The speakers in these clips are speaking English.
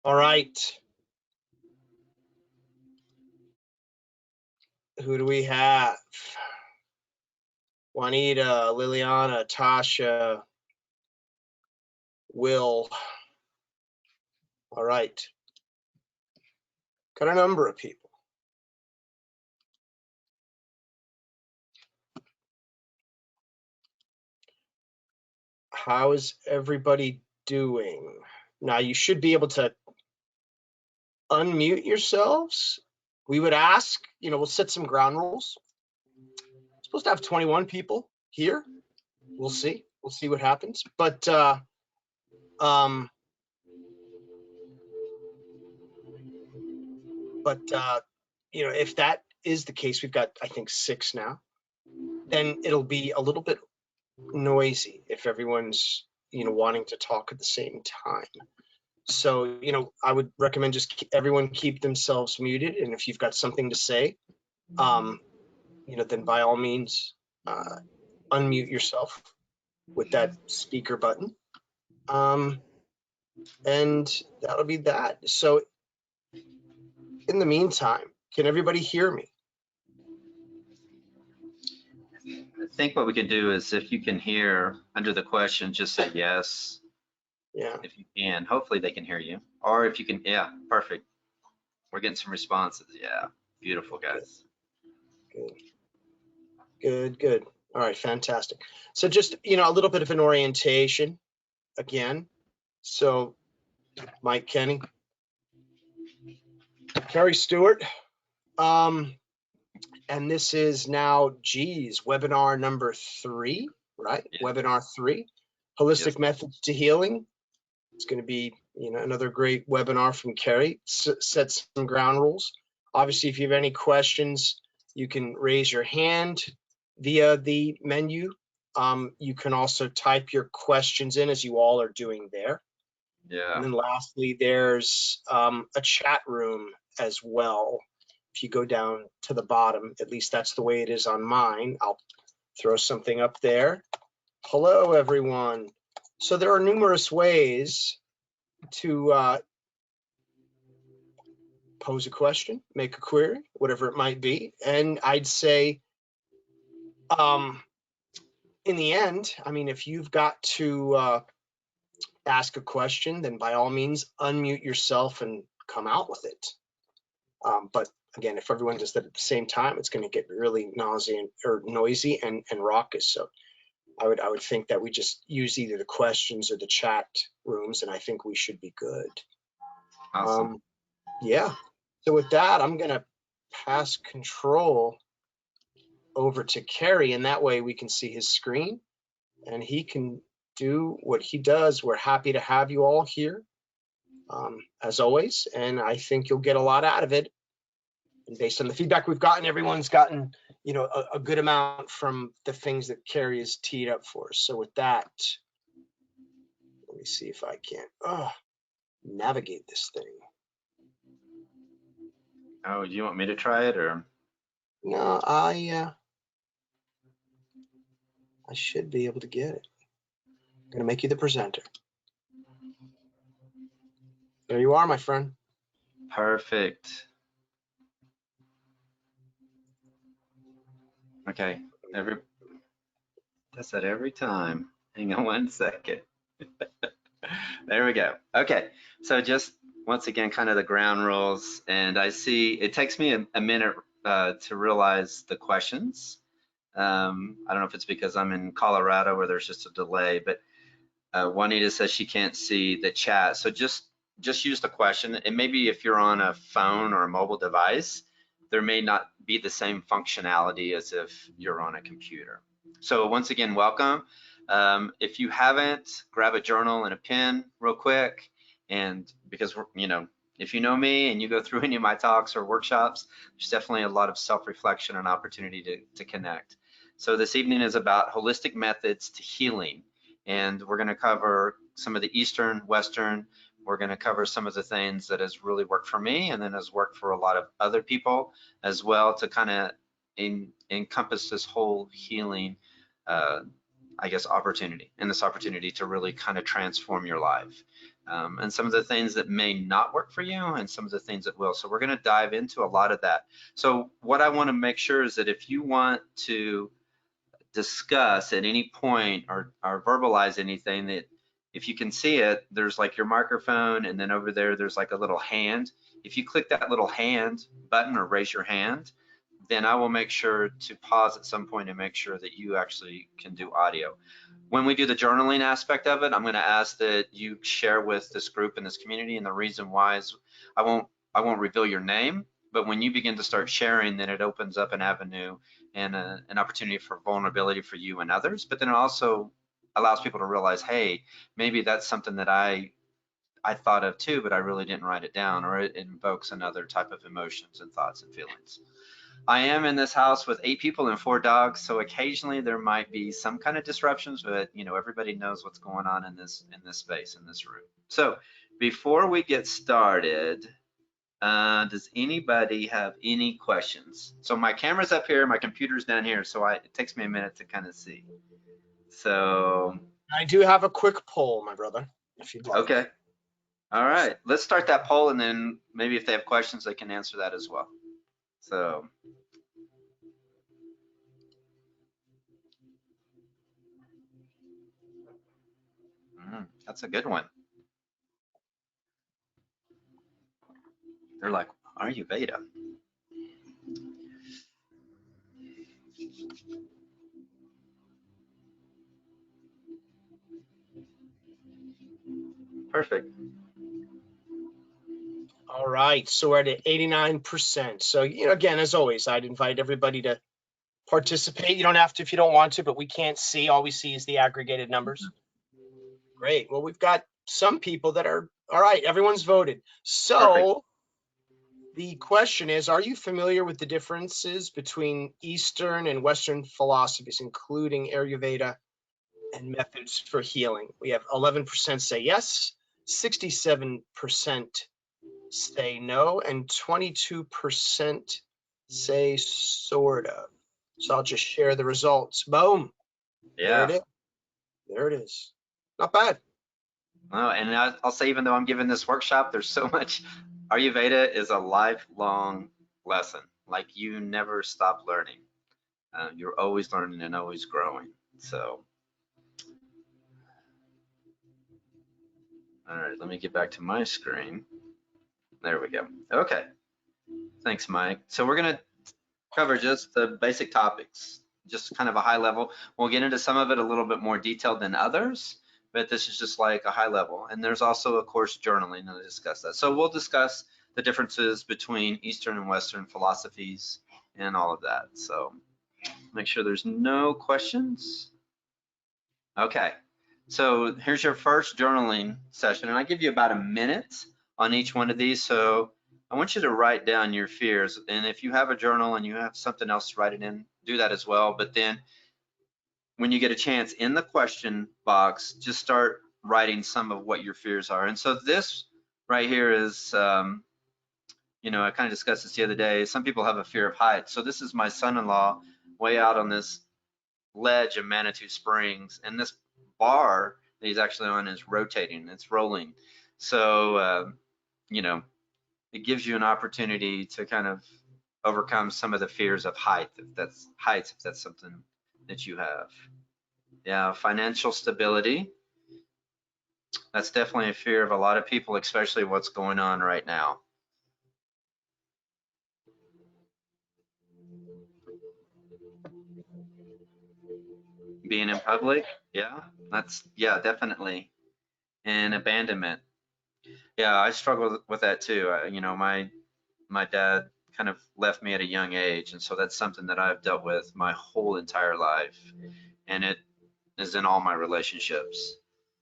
All right. Who do we have? Juanita, Liliana, Tasha, Will. All right. Got a number of people. How is everybody doing? Now you should be able to unmute yourselves. We would ask, we'll set some ground rules. Supposed to have 21 people here. We'll see. We'll see what happens. But if that is the case, we've got, I think, 6 now. Then it'll be a little bit noisy if everyone's, wanting to talk at the same time. So, I would recommend just everyone keep themselves muted. And if you've got something to say, then by all means, unmute yourself with that speaker button. And that'll be that. So in the meantime, can everybody hear me? I think what we can do is if you can hear under the question, just say yes. Yeah. If you can, hopefully they can hear you. Or if you can, yeah, perfect. We're getting some responses. Yeah, beautiful, guys. Good. All right, fantastic. So just, a little bit of an orientation again. So Mike Kenny, Carrie Stewart, and this is now webinar number 3, right? Yeah. Webinar 3, Holistic Methods to Healing. It's going to be, another great webinar from Carrie. Set some ground rules. Obviously, if you have any questions, you can raise your hand via the menu. You can also type your questions in as you all are doing there. Yeah. And then lastly, there's a chat room as well. If you go down to the bottom, at least that's the way it is on mine. I'll throw something up there. Hello, everyone. So there are numerous ways to pose a question, make a query, whatever it might be. And I'd say, in the end, if you've got to ask a question, then by all means, unmute yourself and come out with it. But again, if everyone does that at the same time, it's going to get really noisy and raucous. So I would think that we just use either the questions or the chat rooms, and I think we should be good. Awesome. Yeah. So with that, I'm going to pass control over to Kerry, and that way we can see his screen and he can do what he does. We're happy to have you all here, as always, and I think you'll get a lot out of it. And based on the feedback we've gotten, everyone's gotten, a good amount from the things that Kerry has teed up for us. So with that, let me see if I can navigate this thing. Oh, do you want me to try it or? No, I should be able to get it. I'm gonna make you the presenter. There you are, my friend. Perfect. Okay, does that every time. Hang on one second. There we go. Okay, so just once again, kind of the ground rules, and I see it takes me a minute to realize the questions. I don't know if it's because I'm in Colorado where there's just a delay, but Juanita says she can't see the chat, so just use the question. And maybe if you're on a phone or a mobile device, there may not be the same functionality as if you're on a computer. So once again, welcome. If you haven't, grab a journal and a pen real quick, and because if you know me and you go through any of my talks or workshops, there's definitely a lot of self-reflection and opportunity to connect. So this evening is about holistic methods to healing, and we're going to cover some of the Eastern, Western. We're going to cover some of the things that has really worked for me and then has worked for a lot of other people as well, to kind of encompass this whole healing I guess opportunity, and this opportunity to really kind of transform your life. and some of the things that may not work for you and some of the things that will. So we're going to dive into a lot of that. So what I want to make sure is that if you want to discuss at any point or verbalize anything, that if you can see it, there's like your microphone, and then over there's like a little hand. If you click that little hand button or raise your hand, then I will make sure to pause at some point and make sure that you actually can do audio. When we do the journaling aspect of it, I'm going to ask that you share with this group and this community, and the reason why is I won't reveal your name, but when you begin to start sharing, then it opens up an avenue and an opportunity for vulnerability for you and others, but then it also allows people to realize, hey, maybe that's something that I thought of too, but I really didn't write it down, or it invokes another type of emotions and thoughts and feelings. I am in this house with 8 people and 4 dogs, so occasionally there might be some kind of disruptions, but you know, everybody knows what's going on in this space, in this room. So before we get started, does anybody have any questions? So my camera's up here, my computer's down here, so it takes me a minute to kind of see. So I do have a quick poll, my brother, if you'd like. okay. All right, let's start that poll, and then maybe if they have questions, they can answer that as well. So that's a good one. They're like, Ayurveda. Perfect. All right, so we're at 89%. So, you know, again, as always, I'd invite everybody to participate. You don't have to if you don't want to, but we can't see. All we see is the aggregated numbers. Great. Well, we've got some people that are, all right, everyone's voted. So the question is, are you familiar with the differences between Eastern and Western philosophies, including Ayurveda and methods for healing? We have 11% say yes, 67% say no, and 22% say sort of. So I'll just share the results. Boom. Yeah. There it is. There it is. Not bad. Oh, and I'll say, even though I'm giving this workshop, there's so much. Ayurveda is a lifelong lesson. Like, you never stop learning. You're always learning and always growing. So, all right, let me get back to my screen. There we go. Okay. Thanks, Mike. So we're going to cover just the basic topics, just kind of a high level. We'll get into some of it a little bit more detailed than others, but this is just like a high level. And there's also, of course, journaling, and I'll discuss that. So we'll discuss the differences between Eastern and Western philosophies and all of that. So make sure there's no questions. Okay, so here's your first journaling session, and I give you about a minute on each one of these. So I want you to write down your fears, and if you have a journal and you have something else to write it in, do that as well. But then when you get a chance, in the question box, just start writing some of what your fears are. And so this right here is, you know, I kind of discussed this the other day. Some people have a fear of heights. So this is my son-in-law way out on this ledge of Manitou Springs, and this bar that he's actually on is rotating, it's rolling. So, you know, it gives you an opportunity to kind of overcome some of the fears of heights, if that's something that you have. Yeah, financial stability. That's definitely a fear of a lot of people, especially what's going on right now. Being in public, yeah, definitely. And abandonment. Yeah, I struggle with that too. You know, my dad kind of left me at a young age, and so that's something that I've dealt with my whole entire life, and it is in all my relationships.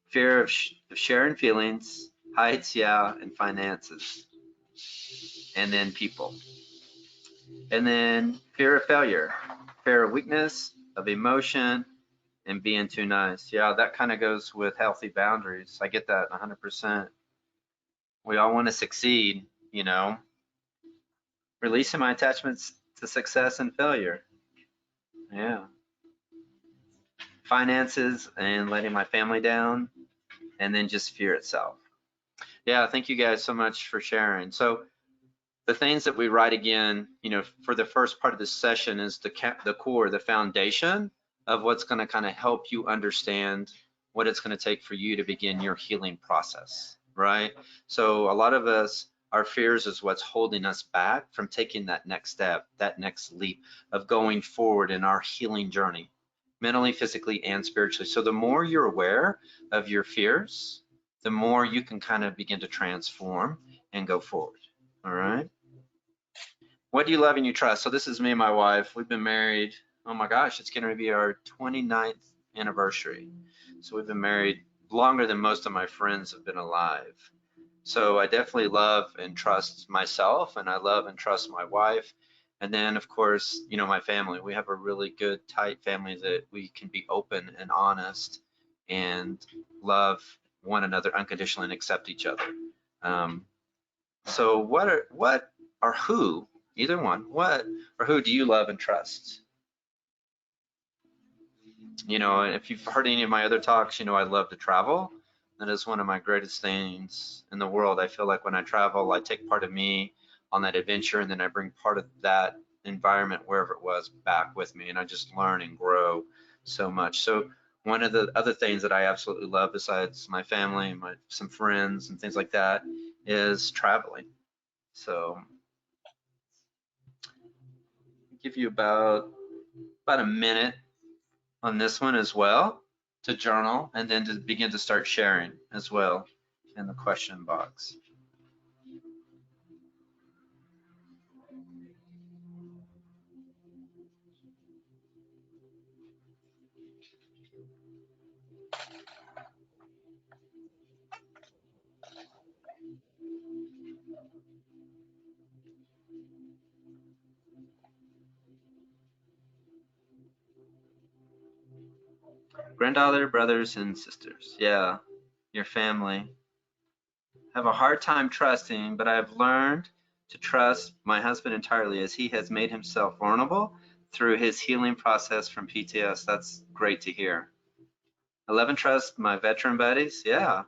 Fear of sharing feelings, heights, yeah, and finances, and then people. And then fear of failure, fear of weakness, of emotion, and being too nice. Yeah, that kind of goes with healthy boundaries. I get that 100%. We all want to succeed, you know. Releasing my attachments to success and failure. Yeah. Finances and letting my family down, and then just fear itself. Yeah, thank you guys so much for sharing. So the things that we write again, for the first part of this session is the core, the foundation of what's going to kind of help you understand what it's going to take for you to begin your healing process, right? So a lot of us, our fears is what's holding us back from taking that next step, that next leap of going forward in our healing journey, mentally, physically, and spiritually. So the more you're aware of your fears, the more you can kind of begin to transform and go forward. All right. What do you love and you trust? So this is me and my wife. We've been married. Oh my gosh, it's going to be our 29th anniversary. So we've been married longer than most of my friends have been alive. So I definitely love and trust myself, and I love and trust my wife. And then, of course, my family. We have a really good, tight family that we can be open and honest and love one another unconditionally and accept each other. So what or who, either one, what or who do you love and trust? If you've heard any of my other talks, I love to travel. That is one of my greatest things in the world. I feel like when I travel, I take part of me on that adventure, and then I bring part of that environment, wherever it was, back with me, and I just learn and grow so much. So one of the other things that I absolutely love, besides my family and some friends and things like that, is traveling. So give you about a minute on this one as well to journal, and then to begin to start sharing as well in the question box. Granddaughter, brothers, and sisters. Yeah, your family. Have a hard time trusting, but I've learned to trust my husband entirely as he has made himself vulnerable through his healing process from PTS. That's great to hear. I love and trust my veteran buddies. Yeah.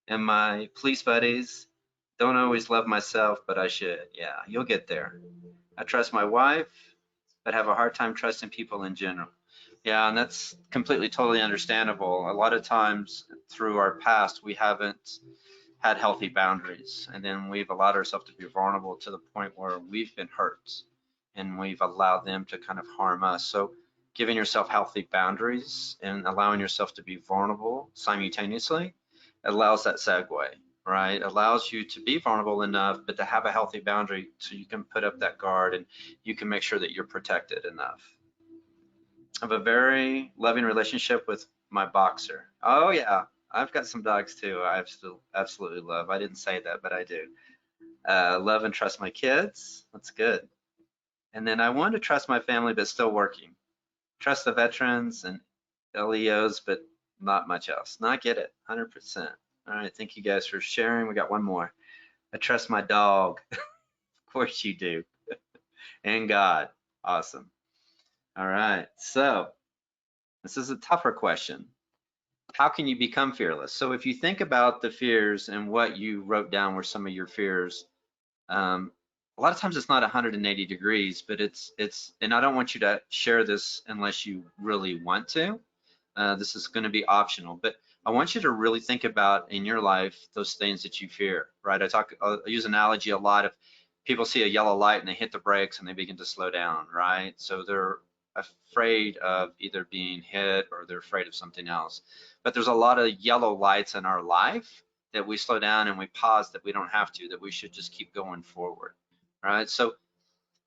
And my police buddies. Don't always love myself, but I should. Yeah, you'll get there. I trust my wife, but have a hard time trusting people in general. Yeah, and that's completely, totally understandable. A lot of times through our past, we haven't had healthy boundaries, and then we've allowed ourselves to be vulnerable to the point where we've been hurt, and we've allowed them to kind of harm us. So giving yourself healthy boundaries and allowing yourself to be vulnerable simultaneously allows that segue, right? Allows you to be vulnerable enough, but to have a healthy boundary so you can put up that guard and you can make sure that you're protected enough. I have a very loving relationship with my boxer. Oh yeah, I've got some dogs too. I absolutely love. I didn't say that, but I do. Love and trust my kids. That's good. And then I want to trust my family, but still working. Trust the veterans and LEOs, but not much else. Not get it, 100%. All right, thank you guys for sharing. We got one more. I trust my dog. Of course you do. And God. Awesome. All right, so this is a tougher question. How can you become fearless? So if you think about the fears and what you wrote down were some of your fears, a lot of times it's not 180 degrees, but it's, and I don't want you to share this unless you really want to. This is going to be optional, but I want you to really think about in your life those things that you fear, right? I use analogy a lot of people see a yellow light and they hit the brakes and they begin to slow down, right? So they're afraid of either being hit or they're afraid of something else. But there's a lot of yellow lights in our life that we slow down and we pause, that we don't have to, that we should just keep going forward, right? So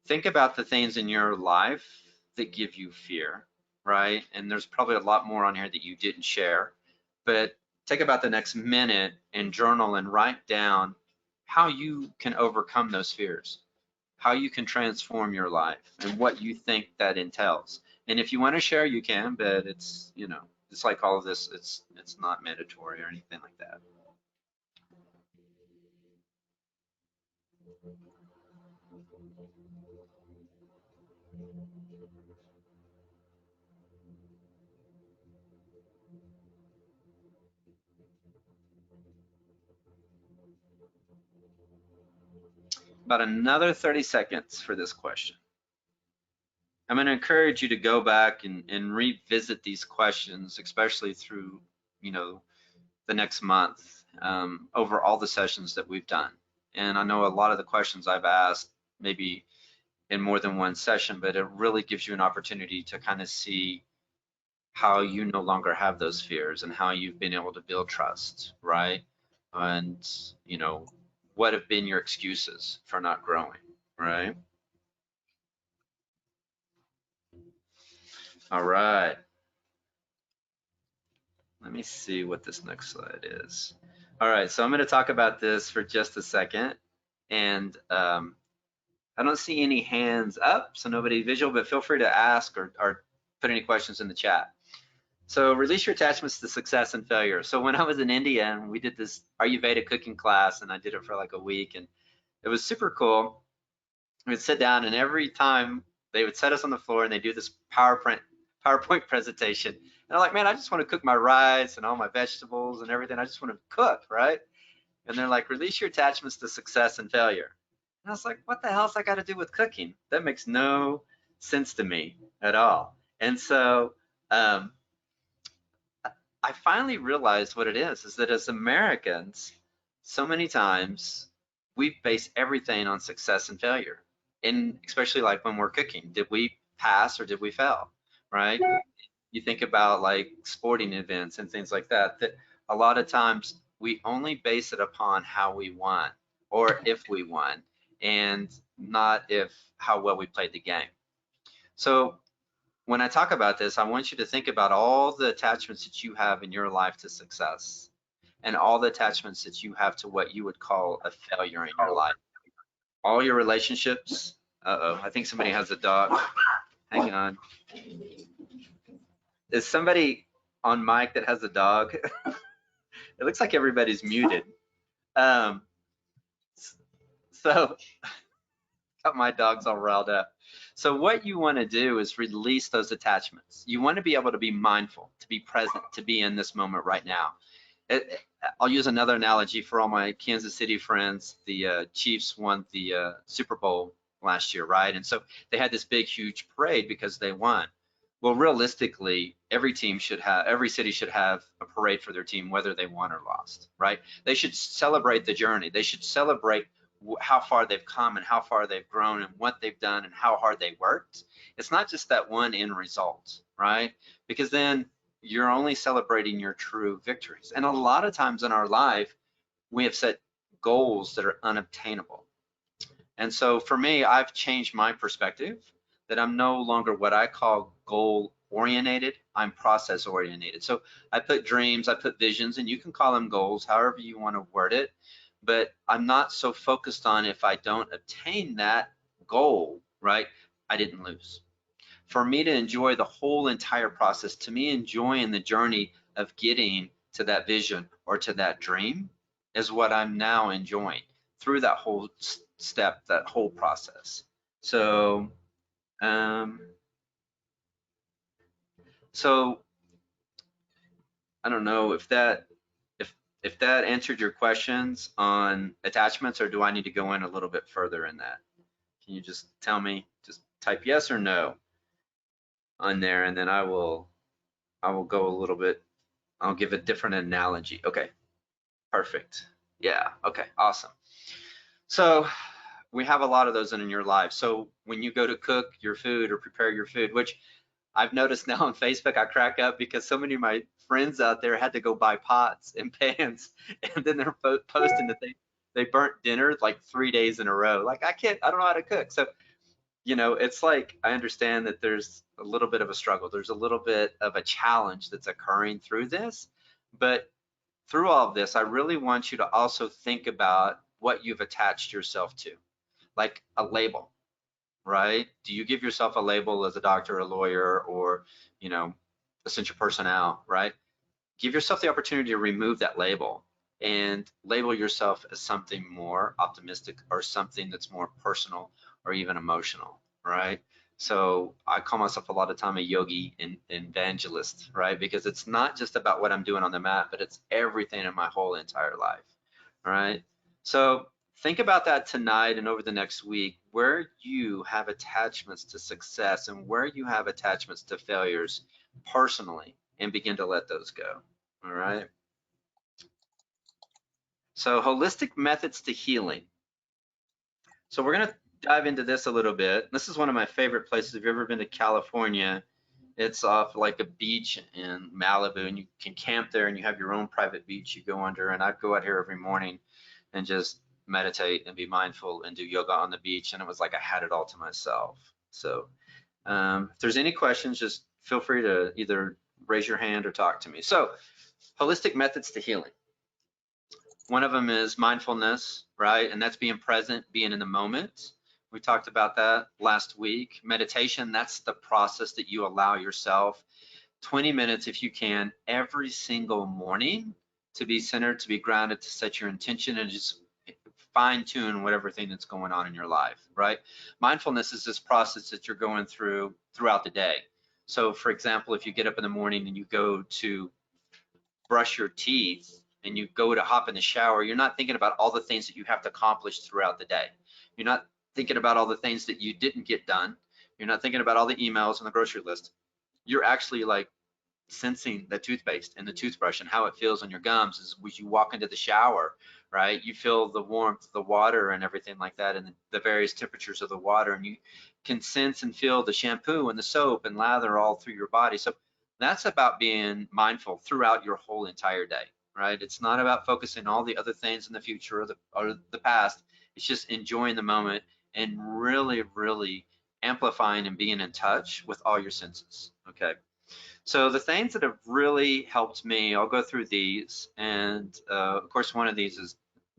think about the things in your life that give you fear, right? And there's probably a lot more on here that you didn't share, but take about the next minute and journal and write down how you can overcome those fears, how you can transform your life, and what you think that entails. And if you want to share, you can, but it's, it's like all of this, it's not mandatory or anything like that. About another 30 seconds for this question. I'm going to encourage you to go back and revisit these questions, especially through, the next month, over all the sessions that we've done. And I know a lot of the questions I've asked maybe in more than one session, but it really gives you an opportunity to kind of see how you no longer have those fears and how you've been able to build trust, right? And, what have been your excuses for not growing, right? All right. Let me see what this next slide is. All right, so I'm going to talk about this for just a second. And I don't see any hands up, so nobody visual, but feel free to ask or put any questions in the chat. So release your attachments to success and failure. So when I was in India and we did this Ayurveda cooking class, and I did it for like a week, and it was super cool. We'd sit down, and every time they would set us on the floor and they do this PowerPoint presentation. And I'm like, man, I just want to cook my rice and all my vegetables and everything. I just want to cook, right? And they're like, release your attachments to success and failure. And I was like, what the hell's that got to do with cooking? That makes no sense to me at all. And so I finally realized what it is that as Americans, so many times we base everything on success and failure. And especially like when we're cooking, did we pass or did we fail, right? You think about like sporting events and things like that, that a lot of times we only base it upon how we won or if we won, and not how well we played the game. So when I talk about this, I want you to think about all the attachments that you have in your life to success and all the attachments that you have to what you would call a failure in your life. All your relationships. Uh-oh, I think somebody has a dog. Hang on. Is somebody on mic that has a dog? It looks like everybody's muted. So got my dogs all riled up. So what you want to do is release those attachments. You want to be able to be mindful, to be present, to be in this moment right now. I'll use another analogy for all my Kansas City friends. The Chiefs won the Super Bowl last year, right? And so they had this big, huge parade because they won. Well, realistically, every city should have a parade for their team, whether they won or lost, right? They should celebrate the journey. They should celebrate how far they've come and how far they've grown and what they've done and how hard they worked. It's not just that one end result, right? Because then you're only celebrating your true victories. And a lot of times in our life, we have set goals that are unobtainable. And so for me, I've changed my perspective that I'm no longer what I call goal oriented, I'm process oriented. So I put dreams, I put visions, and you can call them goals, however you want to word it. But I'm not so focused on if I don't obtain that goal, right? I didn't lose. For me to enjoy the whole entire process, to me enjoying the journey of getting to that vision or to that dream is what I'm now enjoying through that whole step, that whole process. So, I don't know if that answered your questions on attachments, or do I need to go in a little bit further in that? Can you just tell me, just type yes or no on there, and then I will go a little bit, I'll give a different analogy. Okay, perfect. Yeah, okay, awesome. So we have a lot of those in your life. So when you go to cook your food or prepare your food, which I've noticed now on Facebook, I crack up because so many of my friends out there had to go buy pots and pans, and then they're posting that they burnt dinner like 3 days in a row. Like I don't know how to cook. So, it's like, I understand that there's a little bit of a struggle. There's a little bit of a challenge that's occurring through this, but through all of this, I really want you to also think about what you've attached yourself to, like a label. Right? Do you give yourself a label as a doctor, a lawyer, or, essential personnel, right? Give yourself the opportunity to remove that label and label yourself as something more optimistic or something that's more personal or even emotional, right? So I call myself a lot of time a yogi and evangelist, right? Because it's not just about what I'm doing on the mat, but it's everything in my whole entire life, right? So think about that tonight and over the next week, where you have attachments to success and where you have attachments to failures personally, and begin to let those go. All right. So holistic methods to healing. So we're going to dive into this a little bit. This is one of my favorite places. If you've ever been to California, it's off like a beach in Malibu, and you can camp there and you have your own private beach you go under. And I'd go out here every morning and just meditate and be mindful and do yoga on the beach. And it was like I had it all to myself. So if there's any questions, just feel free to either raise your hand or talk to me. So holistic methods to healing. One of them is mindfulness, right? And that's being present, being in the moment. We talked about that last week. Meditation, that's the process that you allow yourself 20 minutes, if you can, every single morning to be centered, to be grounded, to set your intention and just fine tune whatever thing that's going on in your life, right? Mindfulness is this process that you're going through throughout the day. So for example, if you get up in the morning and you go to brush your teeth and you go to hop in the shower, you're not thinking about all the things that you have to accomplish throughout the day. You're not thinking about all the things that you didn't get done. You're not thinking about all the emails on the grocery list. You're actually like sensing the toothpaste and the toothbrush and how it feels on your gums as you walk into the shower, right? You feel the warmth of the water and everything like that, and the various temperatures of the water, and you can sense and feel the shampoo and the soap and lather all through your body. So that's about being mindful throughout your whole entire day, right? It's not about focusing on all the other things in the future or the past. It's just enjoying the moment and really, really amplifying and being in touch with all your senses, okay? So the things that have really helped me, I'll go through these, and of course one of these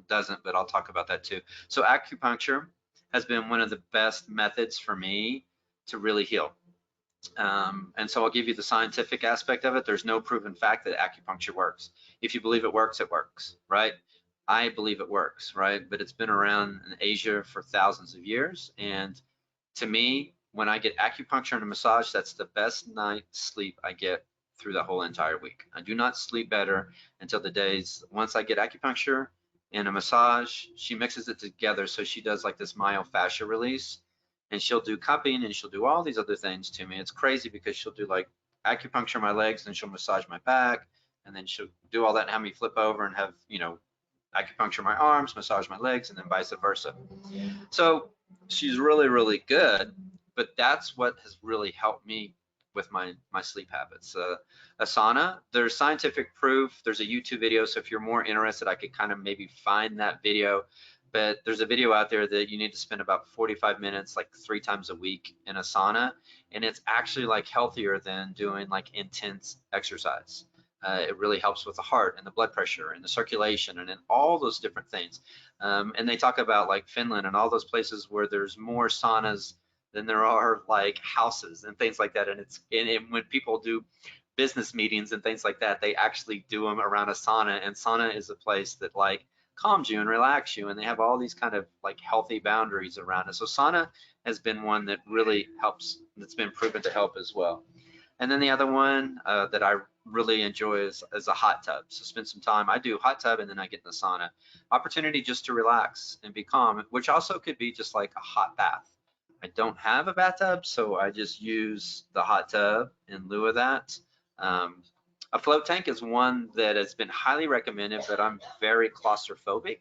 doesn't, but I'll talk about that too. So acupuncture has been one of the best methods for me to really heal. And so I'll give you the scientific aspect of it. There's no proven fact that acupuncture works. If you believe it works, right? I believe it works, right? But it's been around in Asia for thousands of years. And to me, when I get acupuncture and a massage, that's the best night's sleep I get through the whole entire week. I do not sleep better until the days, once I get acupuncture and a massage, she mixes it together. So she does like this myofascial release, and she'll do cupping and she'll do all these other things to me. It's crazy because she'll do like acupuncture my legs, and she'll massage my back, and then she'll do all that and have me flip over and have, you know, acupuncture my arms, massage my legs, and then vice versa. So she's really, really good, but that's what has really helped me with my sleep habits. Asana, there's scientific proof. There's a YouTube video, so if you're more interested, I could kind of maybe find that video. But there's a video out there that you need to spend about 45 minutes, like 3 times a week in Asana, and it's actually like healthier than doing like intense exercise. It really helps with the heart and the blood pressure and the circulation and all those different things. And they talk about like Finland and all those places where there's more saunas than there are like houses and things like that. And when people do business meetings and things like that, they actually do them around a sauna. And sauna is a place that like calms you and relax you, and they have all these kind of like healthy boundaries around it. So sauna has been one that really helps, that's been proven to help as well. And then the other one that I really enjoy is a hot tub. So spend some time. I do hot tub and then I get in the sauna. Opportunity just to relax and be calm, which also could be just like a hot bath. I don't have a bathtub, so I just use the hot tub in lieu of that. A float tank is one that has been highly recommended, but I'm very claustrophobic,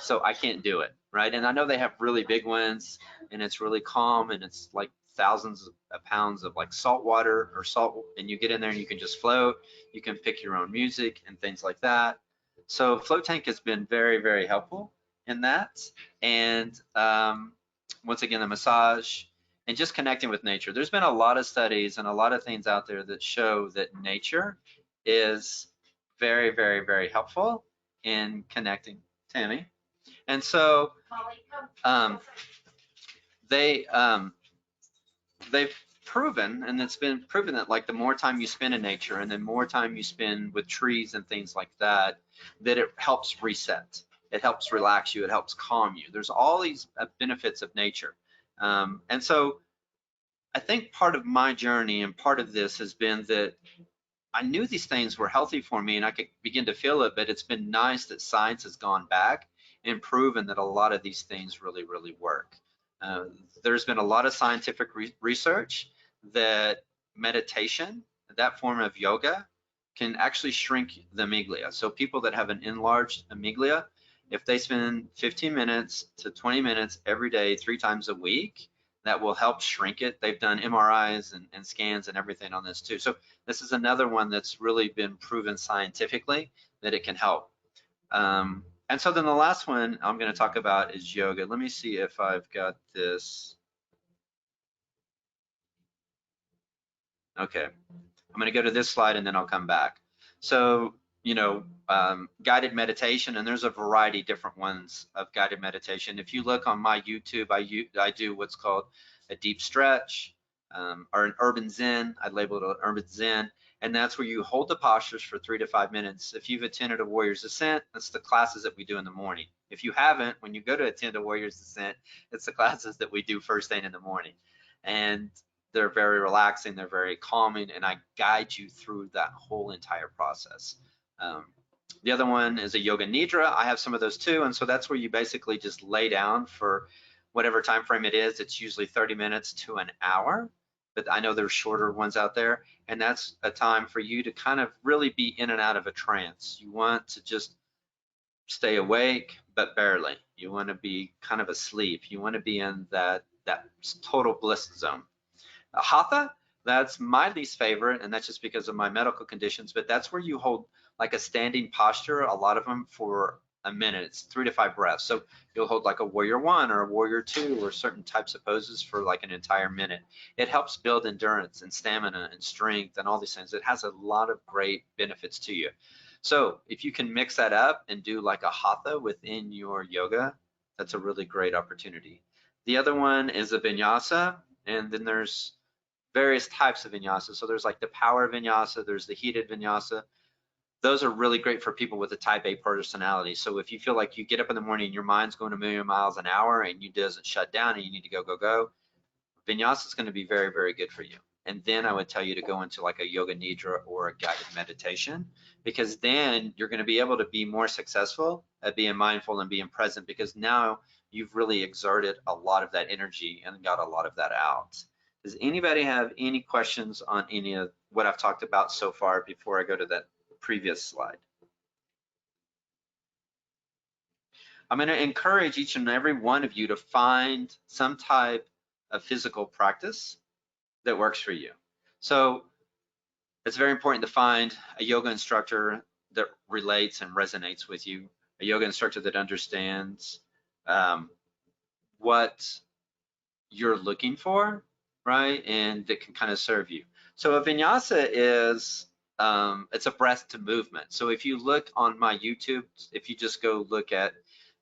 so I can't do it, right? And I know they have really big ones, and it's really calm, and it's like thousands of pounds of like salt water or salt, and you get in there and you can just float. You can pick your own music and things like that. So float tank has been very, very helpful in that. And once again, the massage and just connecting with nature. There's been a lot of studies and a lot of things out there that show that nature is very, very, very helpful in connecting. Tammy. And so they've proven, and it's been proven that like the more time you spend in nature and the more time you spend with trees and things like that, that it helps reset. It helps relax you. It helps calm you. There's all these benefits of nature. And so I think part of my journey and part of this has been that I knew these things were healthy for me and I could begin to feel it, but it's been nice that science has gone back and proven that a lot of these things really, really work. There's been a lot of scientific research that meditation, that form of yoga, can actually shrink the amygdala. So people that have an enlarged amygdala, if they spend 15 minutes to 20 minutes every day, 3 times a week, that will help shrink it. They've done MRIs and scans and everything on this too. So this is another one that's really been proven scientifically that it can help. And so then the last one I'm going to talk about is yoga. Let me see if I've got this. Okay, I'm going to go to this slide and then I'll come back. So, you know, guided meditation, and there's a variety of different ones of guided meditation. If you look on my YouTube, I do what's called a deep stretch or an urban zen. I label it an urban zen, and that's where you hold the postures for 3 to 5 minutes. If you've attended a Warriors Ascent, that's the classes that we do in the morning. If you haven't, when you go to attend a Warriors Ascent, it's the classes that we do first thing in the morning. And they're very relaxing, they're very calming, and I guide you through that whole entire process. The other one is a yoga nidra. I have some of those too, and so that's where you basically just lay down for whatever time frame it is. It's usually 30 minutes to an hour, but I know there's shorter ones out there, and that's a time for you to kind of really be in and out of a trance. You want to just stay awake, but barely. You want to be kind of asleep. You want to be in that total bliss zone. Hatha, that's my least favorite, and that's just because of my medical conditions, but that's where you hold like a standing posture, a lot of them for a minute. It's 3 to 5 breaths. So you'll hold like a warrior 1 or a warrior 2 or certain types of poses for like an entire minute. It helps build endurance and stamina and strength and all these things. It has a lot of great benefits to you. So if you can mix that up and do like a hatha within your yoga, that's a really great opportunity. The other one is a vinyasa, and then there's various types of vinyasa. So there's like the power vinyasa, there's the heated vinyasa. Those are really great for people with a type A personality. So if you feel like you get up in the morning and your mind's going a million miles an hour and you doesn't shut down and you need to go, vinyasa is going to be very, very good for you. And then I would tell you to go into like a yoga nidra or a guided meditation, because then you're going to be able to be more successful at being mindful and being present, because now you've really exerted a lot of that energy and got a lot of that out. Does anybody have any questions on any of what I've talked about so far before I go to that previous slide? I'm going to encourage each and every one of you to find some type of physical practice that works for you. So it's very important to find a yoga instructor that relates and resonates with you, a yoga instructor that understands what you're looking for, right? And that can kind of serve you. So a vinyasa is, it's a breath to movement. So if you look on my YouTube, if you just go look at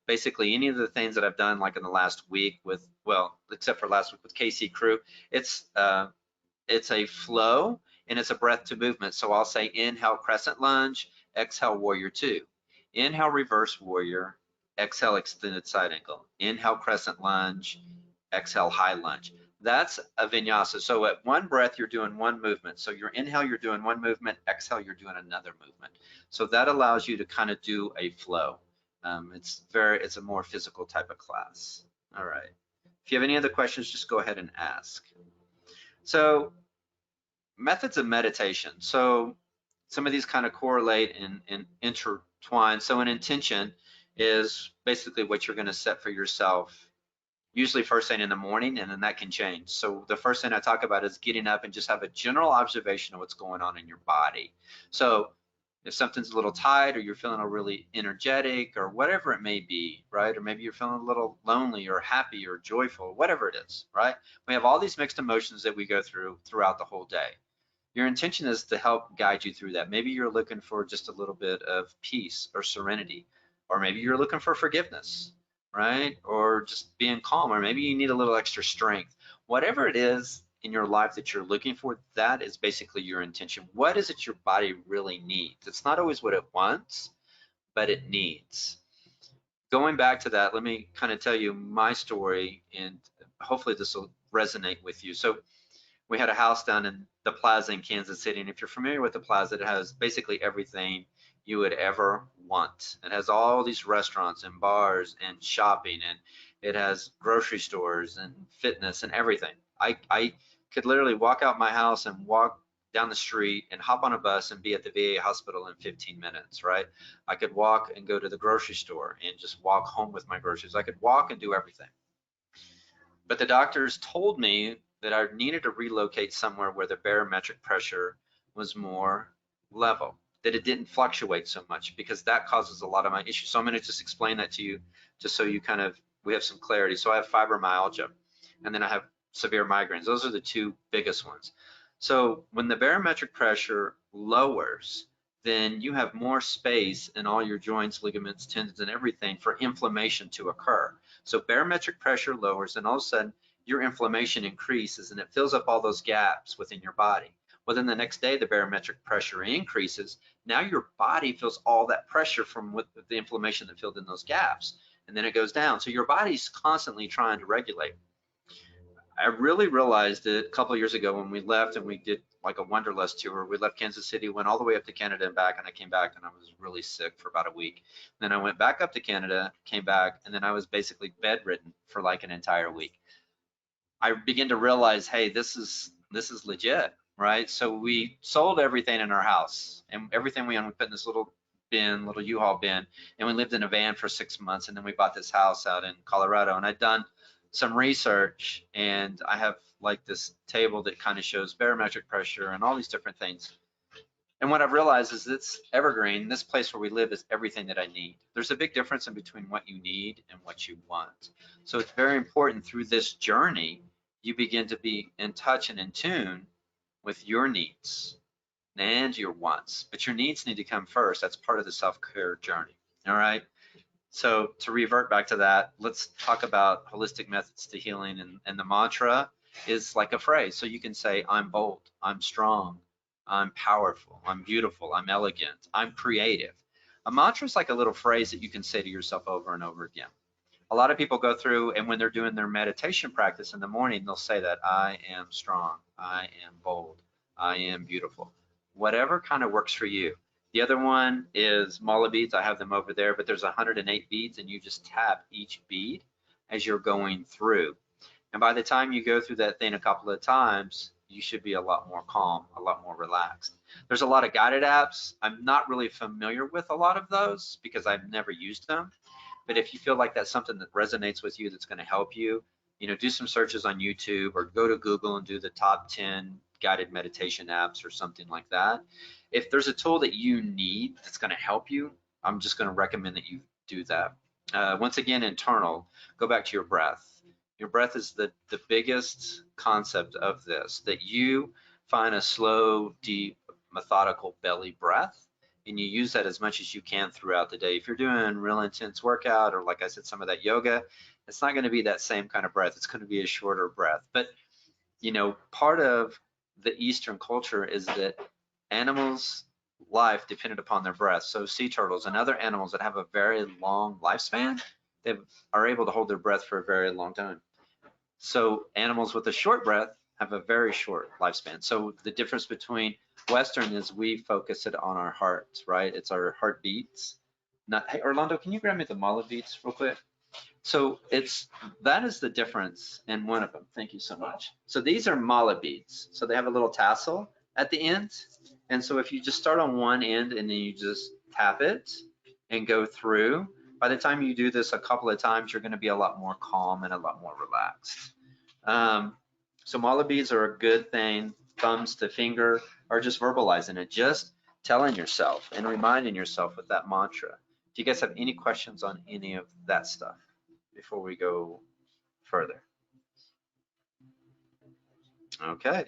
basically any of the things that I've done like in the last week with, well, except for last week with KC Crew, it's a flow and it's a breath to movement. So I'll say inhale crescent lunge, exhale warrior 2. Inhale reverse warrior, exhale extended side angle. Inhale crescent lunge, exhale high lunge. That's a vinyasa. So at one breath, you're doing one movement. So your inhale, you're doing one movement, exhale, you're doing another movement. So that allows you to kind of do a flow. It's a more physical type of class. All right. If you have any other questions, just go ahead and ask. So methods of meditation. So some of these kind of correlate and intertwine. So an intention is basically what you're going to set for yourself, usually first thing in the morning, and then that can change. So the first thing I talk about is getting up and just have a general observation of what's going on in your body. So if something's a little tight or you're feeling really energetic or whatever it may be, right? Or maybe you're feeling a little lonely or happy or joyful, whatever it is, right? We have all these mixed emotions that we go through throughout the whole day. Your intention is to help guide you through that. Maybe you're looking for just a little bit of peace or serenity, or maybe you're looking for forgiveness, right? Or just being calm, or maybe you need a little extra strength. Whatever it is in your life that you're looking for, that is basically your intention. What is it your body really needs? It's not always what it wants, but it needs. Going back to that, let me kind of tell you my story, and hopefully this will resonate with you. So we had a house down in the Plaza in Kansas City, and if you're familiar with the Plaza, it has basically everything you would ever want. It has all these restaurants and bars and shopping, and it has grocery stores and fitness and everything. I could literally walk out my house and walk down the street and hop on a bus and be at the VA hospital in 15 minutes, right? I could walk and go to the grocery store and just walk home with my groceries. I could walk and do everything. But the doctors told me that I needed to relocate somewhere where the barometric pressure was more level, that it didn't fluctuate so much, because that causes a lot of my issues. So I'm going to just explain that to you, just so you kind of, we have some clarity. So I have fibromyalgia, and then I have severe migraines. Those are the two biggest ones. So when the barometric pressure lowers, then you have more space in all your joints, ligaments, tendons, and everything for inflammation to occur. So barometric pressure lowers, and all of a sudden your inflammation increases, and it fills up all those gaps within your body. Well, then the next day the barometric pressure increases. Now your body feels all that pressure from the inflammation that filled in those gaps, and then it goes down. So your body's constantly trying to regulate. I really realized it a couple of years ago when we left and we did like a Wanderlust tour. We left Kansas City, went all the way up to Canada and back, and I came back and I was really sick for about a week. Then I went back up to Canada, came back, and then I was basically bedridden for like an entire week. I began to realize, hey, this is legit, right? So we sold everything in our house, and everything we owned we put in this little bin, little U-Haul bin, and we lived in a van for 6 months, and then we bought this house out in Colorado. And I'd done some research, and I have like this table that kind of shows barometric pressure and all these different things. And what I've realized is it's evergreen. This place where we live is everything that I need. There's a big difference in between what you need and what you want. So it's very important through this journey, you begin to be in touch and in tune with your needs and your wants. But your needs need to come first. That's part of the self-care journey. All right. So to revert back to that, let's talk about holistic methods to healing. And the mantra is like a phrase. So you can say, I'm bold, I'm strong, I'm powerful, I'm beautiful, I'm elegant, I'm creative. A mantra is like a little phrase that you can say to yourself over and over again. A lot of people go through, and when they're doing their meditation practice in the morning, they'll say that I am strong, I am bold, I am beautiful. Whatever kind of works for you. The other one is mala beads. I have them over there, but there's 108 beads, and you just tap each bead as you're going through. And by the time you go through that thing a couple of times, you should be a lot more calm, a lot more relaxed. There's a lot of guided apps. I'm not really familiar with a lot of those because I've never used them. But if you feel like that's something that resonates with you, that's going to help you, do some searches on YouTube or go to Google and do the top 10 guided meditation apps or something like that. If there's a tool that you need that's going to help you, I'm just going to recommend that you do that. Once again, internal, go back to your breath. Your breath is the biggest concept of this, that you find a slow, deep, methodical belly breath, and you use that as much as you can throughout the day. If you're doing real intense workout, or like I said, some of that yoga, it's not going to be that same kind of breath. It's going to be a shorter breath. But, part of the Eastern culture is that animals' life depended upon their breath. So sea turtles and other animals that have a very long lifespan, they are able to hold their breath for a very long time. So animals with a short breath have a very short lifespan. So the difference between Western is we focus it on our hearts, right? It's our heartbeats. Hey, Orlando, can you grab me the mala beads real quick? So that is the difference in one of them. Thank you so much. So these are mala beads. So they have a little tassel at the end. And so if you just start on one end and then you just tap it and go through, by the time you do this a couple of times, you're going to be a lot more calm and a lot more relaxed. So mala beads are a good thing. Thumbs to finger, or just verbalizing it, just telling yourself and reminding yourself with that mantra. Do you guys have any questions on any of that stuff before we go further? Okay.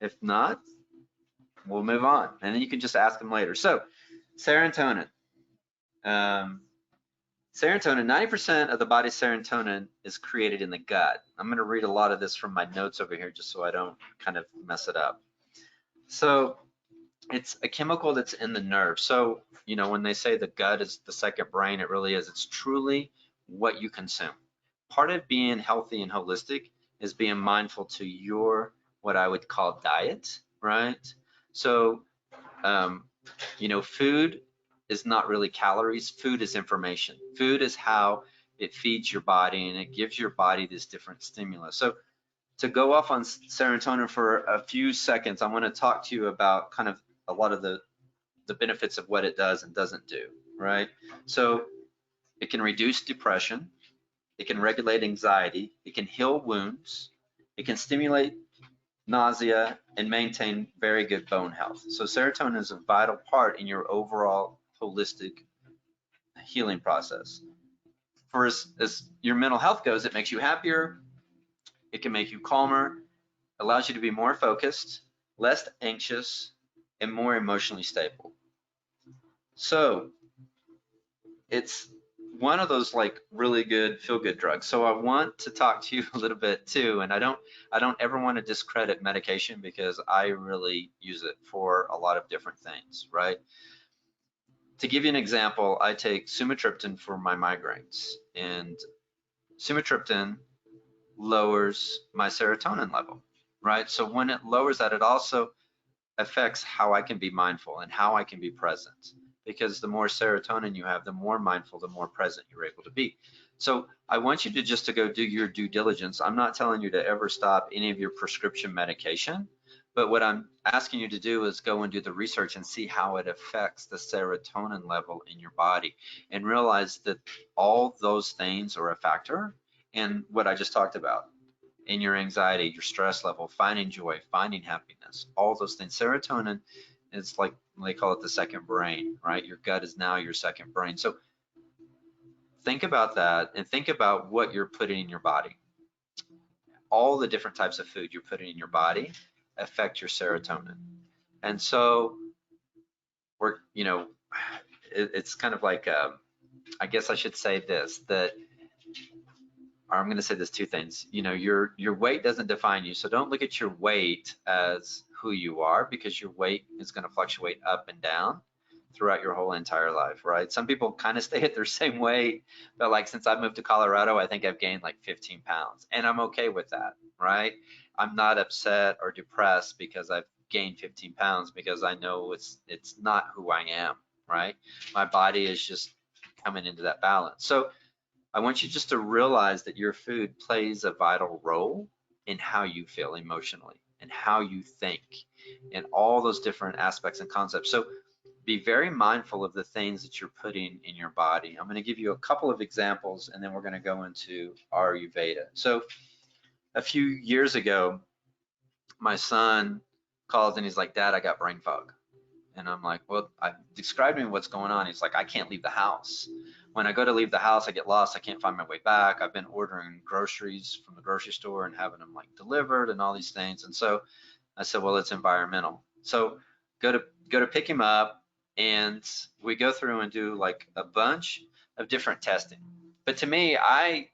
If not, we'll move on, and then you can just ask them later. So serotonin. Serotonin, 90% of the body's serotonin is created in the gut. I'm going to read a lot of this from my notes over here just so I don't kind of mess it up. So it's a chemical that's in the nerve. So, when they say the gut is the second brain, it really is. It's truly what you consume. Part of being healthy and holistic is being mindful to your, what I would call diet, right? So You know, food is not really calories. Food is information. Food is how it feeds your body and it gives your body this different stimulus. So to go off on serotonin for a few seconds, I want to talk to you about kind of a lot of the benefits of what it does and doesn't do, right? So it can reduce depression, it can regulate anxiety, it can heal wounds, it can stimulate nausea, and maintain very good bone health. So serotonin is a vital part in your overall holistic healing process. For as your mental health goes, it makes you happier, it can make you calmer, allows you to be more focused, less anxious, and more emotionally stable. So it's one of those like really good feel-good drugs. So I want to talk to you a little bit too, and I don't ever want to discredit medication because I really use it for a lot of different things, right? To give you an example, I take sumatriptan for my migraines, and sumatriptan lowers my serotonin level, right? So when it lowers that, it also affects how I can be mindful and how I can be present. Because the more serotonin you have, the more mindful, the more present you're able to be. So I want you to just to go do your due diligence. I'm not telling you to ever stop any of your prescription medication, but what I'm asking you to do is go and do the research and see how it affects the serotonin level in your body and realize that all those things are a factor in what I just talked about, in your anxiety, your stress level, finding joy, finding happiness, all those things. Serotonin is like, they call it the second brain, right? Your gut is now your second brain. So think about that and think about what you're putting in your body. All the different types of food you're putting in your body affect your serotonin. And so we're, you know, it's kind of like, I guess I should say this, that or I'm going to say this two things. You know, your weight doesn't define you. So don't look at your weight as who you are, because your weight is going to fluctuate up and down throughout your whole entire life, right? Some people kind of stay at their same weight, but like since I moved to Colorado, I think I've gained like 15 pounds and I'm okay with that, right? I'm not upset or depressed because I've gained 15 pounds because I know it's not who I am, right? My body is just coming into that balance. So I want you just to realize that your food plays a vital role in how you feel emotionally and how you think and all those different aspects and concepts. So be very mindful of the things that you're putting in your body. I'm going to give you a couple of examples and then we're going to go into Ayurveda. So a few years ago, my son calls and he's like, "Dad, I got brain fog." And I'm like, "Well, I described to me what's going on." He's like, "I can't leave the house. When I go to leave the house, I get lost. I can't find my way back. I've been ordering groceries from the grocery store and having them like delivered and all these things." And so I said, "Well, it's environmental." So go to pick him up, and we go through and do like a bunch of different testing. But to me, I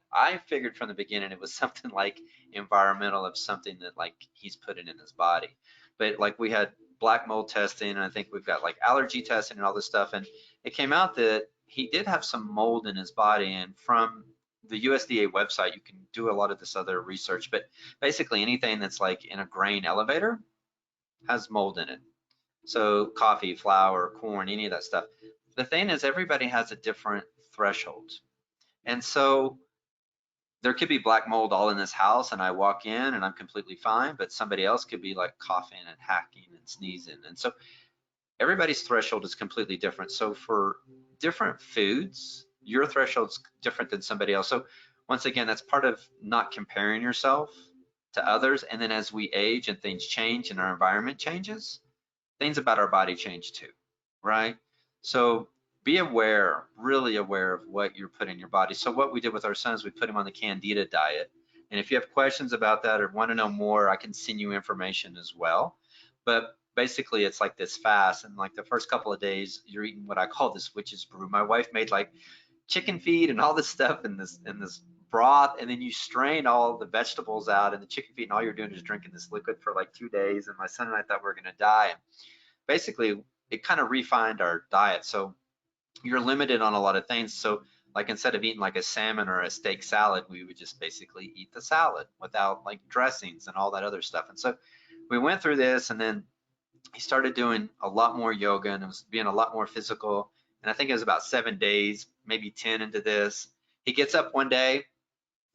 figured from the beginning it was something like environmental, of something that like he's putting in his body. But like we had black mold testing, and I think we've got like allergy testing and all this stuff, and it came out that he did have some mold in his body. And from the USDA website, you can do a lot of this other research, but basically anything that's like in a grain elevator has mold in it. So coffee, flour, corn, any of that stuff. The thing is, everybody has a different threshold. And so there could be black mold all in this house and I walk in and I'm completely fine, but somebody else could be like coughing and hacking and sneezing. And so everybody's threshold is completely different. So for different foods, your threshold's different than somebody else. So once again, that's part of not comparing yourself to others. And then as we age and things change and our environment changes, things about our body change too, right? So be aware, really aware of what you're putting in your body. So what we did with our sons, we put him on the Candida diet. And if you have questions about that or want to know more, I can send you information as well. But basically it's like this fast, and like the first couple of days you're eating what I call this witch's brew. My wife made like chicken feed and all this stuff in this broth, and then you strain all the vegetables out and the chicken feed, and all you're doing is drinking this liquid for like 2 days. And my son and I thought we were going to die. And basically it kind of refined our diet. So you're limited on a lot of things. So like instead of eating like a salmon or a steak salad, we would just basically eat the salad without like dressings and all that other stuff. And so we went through this, and then he started doing a lot more yoga and it was being a lot more physical. And I think it was about 7 days, maybe 10 into this. He gets up one day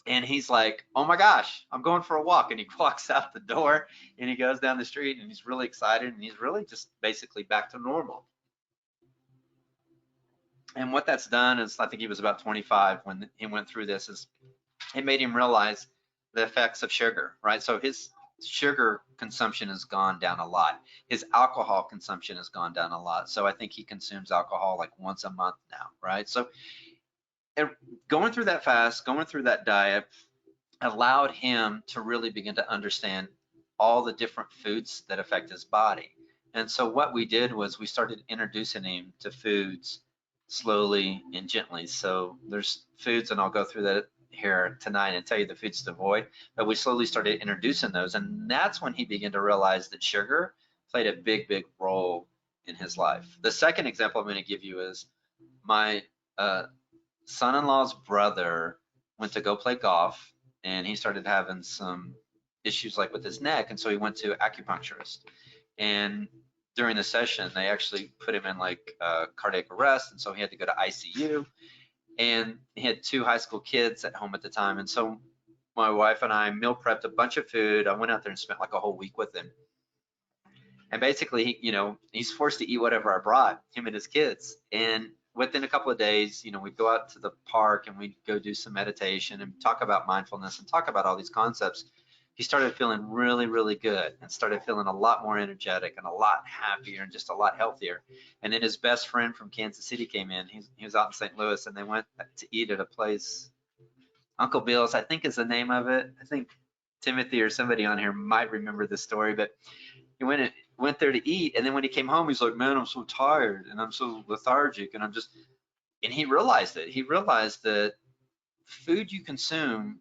and he's like, oh my gosh, I'm going for a walk. And he walks out the door and he goes down the street and he's really excited and he's really just basically back to normal. And what that's done is, I think he was about 25 when he went through this, is it made him realize the effects of sugar, right? So his sugar consumption has gone down a lot. His alcohol consumption has gone down a lot. So I think he consumes alcohol like once a month now, right? So going through that fast, going through that diet allowed him to really begin to understand all the different foods that affect his body. And so what we did was we started introducing him to foods slowly and gently. So there's foods, and I'll go through that here tonight and tell you the foods to avoid, but we slowly started introducing those. And that's when he began to realize that sugar played a big, big role in his life. The second example I'm going to give you is my son-in-law's brother went to go play golf, and he started having some issues like with his neck, and so he went to acupuncturist. And during the session, they actually put him in like cardiac arrest, and so he had to go to ICU. And he had 2 high school kids at home at the time, and so my wife and I meal prepped a bunch of food. I went out there and spent like a whole week with him. And basically, he's forced to eat whatever I brought, him and his kids. And within a couple of days, we'd go out to the park and we'd go do some meditation and talk about mindfulness and talk about all these concepts. He started feeling really, really good and started feeling a lot more energetic and a lot happier and just a lot healthier. And then his best friend from Kansas City came in. He was out in St. Louis, and they went to eat at a place, Uncle Bill's, I think is the name of it. I think Timothy or somebody on here might remember this story, but he went there to eat, and then when he came home, he's like, man, I'm so tired and I'm so lethargic, and and he realized it. He realized that food you consume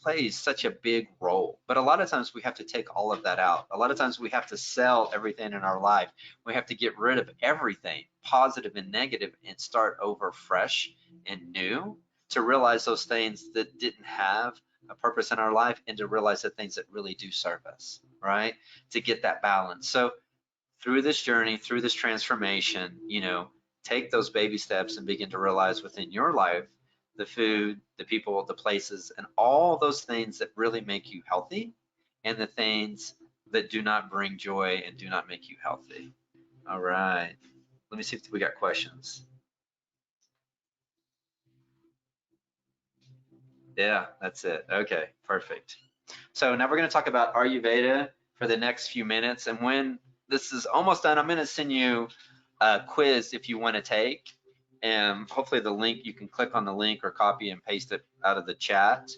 plays such a big role. But a lot of times we have to take all of that out. A lot of times we have to sell everything in our life. We have to get rid of everything, positive and negative, and start over fresh and new, to realize those things that didn't have a purpose in our life, and to realize the things that really do serve us, right? To get that balance. So through this journey, through this transformation, take those baby steps and begin to realize within your life the food, the people, the places, and all those things that really make you healthy, and the things that do not bring joy and do not make you healthy. All right. Let me see if we got questions. Yeah, that's it. Okay, perfect. So now we're going to talk about Ayurveda for the next few minutes. And when this is almost done, I'm going to send you a quiz if you want to take. And hopefully the link, you can click on the link or copy and paste it out of the chat.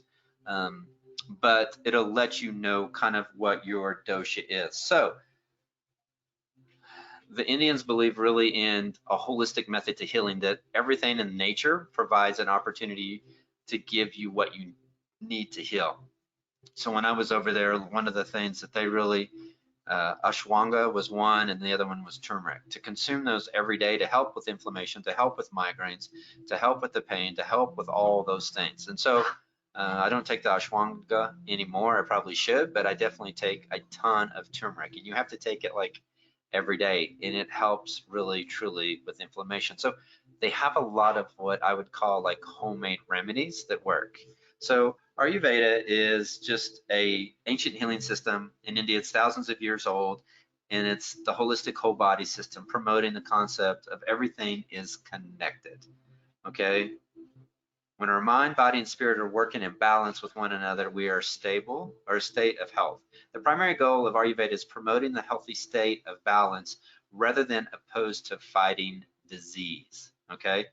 But it'll let you know kind of what your dosha is. So the Indians believe really in a holistic method to healing, that everything in nature provides an opportunity to give you what you need to heal. So when I was over there, one of the things that they really, ashwagandha was one, and the other one was turmeric, to consume those every day to help with inflammation, to help with migraines, to help with the pain, to help with all those things. And so I don't take the ashwagandha anymore. I probably should, but I definitely take a ton of turmeric, and you have to take it like every day, and it helps really truly with inflammation. So they have a lot of what I would call like homemade remedies that work. So Ayurveda is just a ancient healing system in India. It's thousands of years old, and it's the holistic whole body system, promoting the concept of everything is connected. Okay. When our mind, body, and spirit are working in balance with one another, we are stable, or a state of health. The primary goal of Ayurveda is promoting the healthy state of balance rather than opposed to fighting disease. Okay.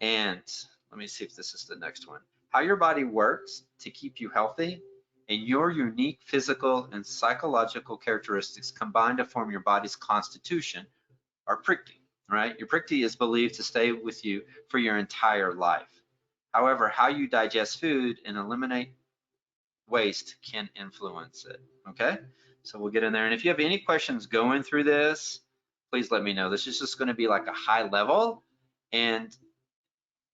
And let me see if this is the next one. How your body works to keep you healthy, and your unique physical and psychological characteristics combine to form your body's constitution, or Prikti, right? Your Prikti is believed to stay with you for your entire life. However, how you digest food and eliminate waste can influence it, okay? So we'll get in there. And if you have any questions going through this, please let me know. This is just going to be like a high level, and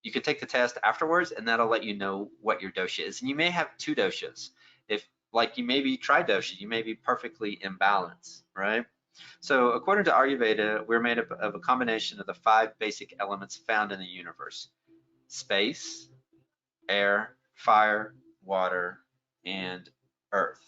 you can take the test afterwards, and that'll let you know what your dosha is. And you may have 2 doshas. If like you maybe tridosha, you may be perfectly in balance, right? So according to Ayurveda, we're made up of a combination of the 5 basic elements found in the universe: space, air, fire, water, and earth.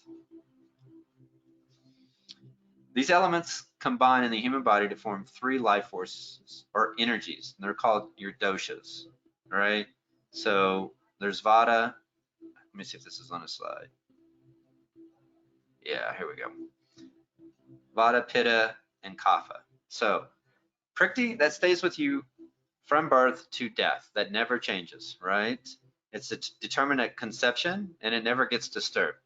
These elements combine in the human body to form 3 life forces or energies, and they're called your doshas, right? So there's Vata. Let me see if this is on a slide. Yeah, here we go. Vata, Pitta, and Kapha. So Prikti, that stays with you from birth to death. That never changes, right? It's determined at conception, and it never gets disturbed.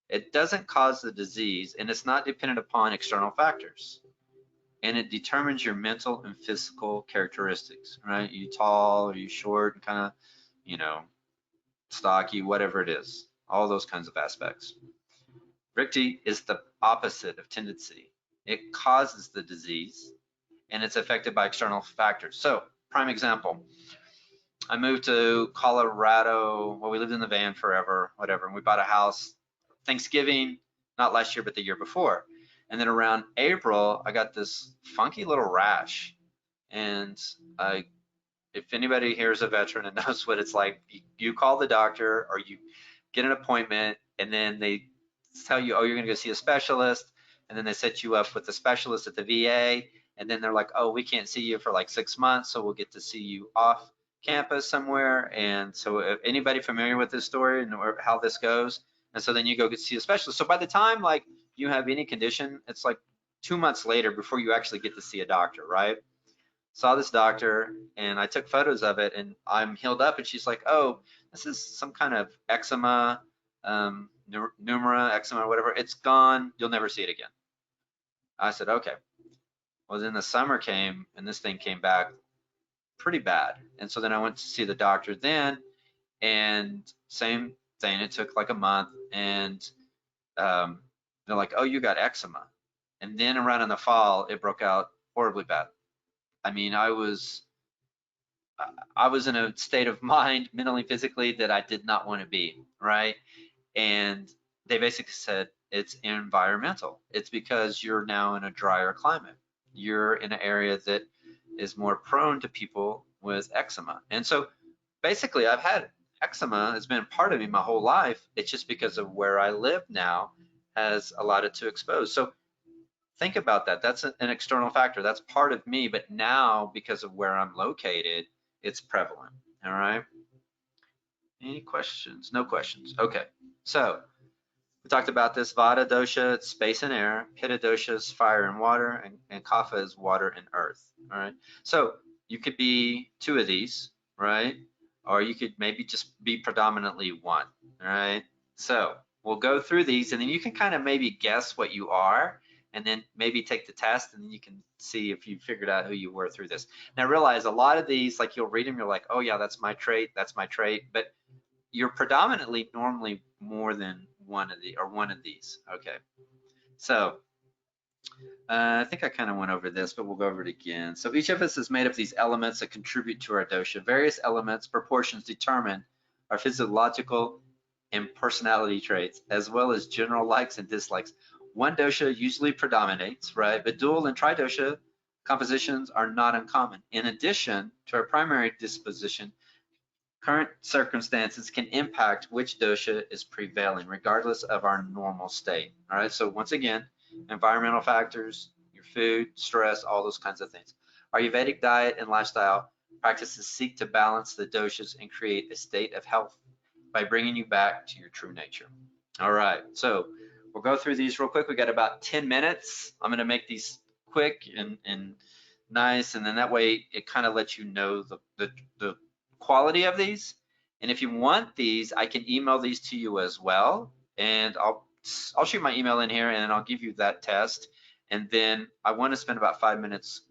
It doesn't cause the disease, and it's not dependent upon external factors. And it determines your mental and physical characteristics, right? You tall, are you short, kind of, you know, stocky, whatever it is, all those kinds of aspects. Vrikti is the opposite of tendency. It causes the disease, and it's affected by external factors. So, prime example, I moved to Colorado. Well, we lived in the van forever, whatever, and we bought a house Thanksgiving, not last year, but the year before. And then around April, I got this funky little rash. And if anybody here is a veteran and knows what it's like, you call the doctor or you get an appointment, and then they tell you, oh, you're going to go see a specialist. And then they set you up with a specialist at the VA. And then they're like, oh, we can't see you for like 6 months, so we'll get to see you off campus somewhere. And so if anybody familiar with this story and how this goes, and so then you go get to see a specialist. So by the time like you have any condition, it's like 2 months later before you actually get to see a doctor, right? Saw this doctor and I took photos of it and I'm healed up, and she's like, oh, this is some kind of eczema, pneumora, eczema, whatever. It's gone. You'll never see it again. I said, okay. Well, then the summer came and this thing came back pretty bad. And so then I went to see the doctor then, and same thing. It took like a month, and they're like, oh, you got eczema. And then around in the fall, it broke out horribly bad. I mean, I was in a state of mind, mentally, physically, that I did not want to be, right? And they basically said it's environmental. It's because you're now in a drier climate. You're in an area that is more prone to people with eczema. And so basically I've had eczema, has been part of me my whole life. It's just because of where I live now has allowed it to expose. So think about that. That's an external factor. That's part of me, but now because of where I'm located, it's prevalent. All right. Any questions? No questions. Okay. So we talked about this. Vata dosha, it's space and air. Pitta dosha is fire and water, and Kapha is water and earth. All right. So you could be 2 of these, right? Or you could maybe just be predominantly 1. All right. So we'll go through these, and then you can kind of maybe guess what you are, and then maybe take the test, and then you can see if you figured out who you were through this. Now realize a lot of these, like you'll read them, you're like, oh yeah, that's my trait, but you're predominantly normally more than one of these. Okay, so I think I kind of went over this, but we'll go over it again. So each of us is made of these elements that contribute to our dosha. Various elements, proportions determine our physiological and personality traits, as well as general likes and dislikes. One dosha usually predominates, right? But dual and tridosha compositions are not uncommon. In addition to our primary disposition, current circumstances can impact which dosha is prevailing, regardless of our normal state. All right, so once again, environmental factors, your food, stress, all those kinds of things. Our Ayurvedic diet and lifestyle practices seek to balance the doshas and create a state of health by bringing you back to your true nature. All right, so we'll go through these real quick. We got about 10 minutes. I'm going to make these quick and nice, and then that way it kind of lets you know the quality of these. And if you want these, I can email these to you as well, and I'll shoot my email in here, and I'll give you that test. And then I want to spend about 5 minutes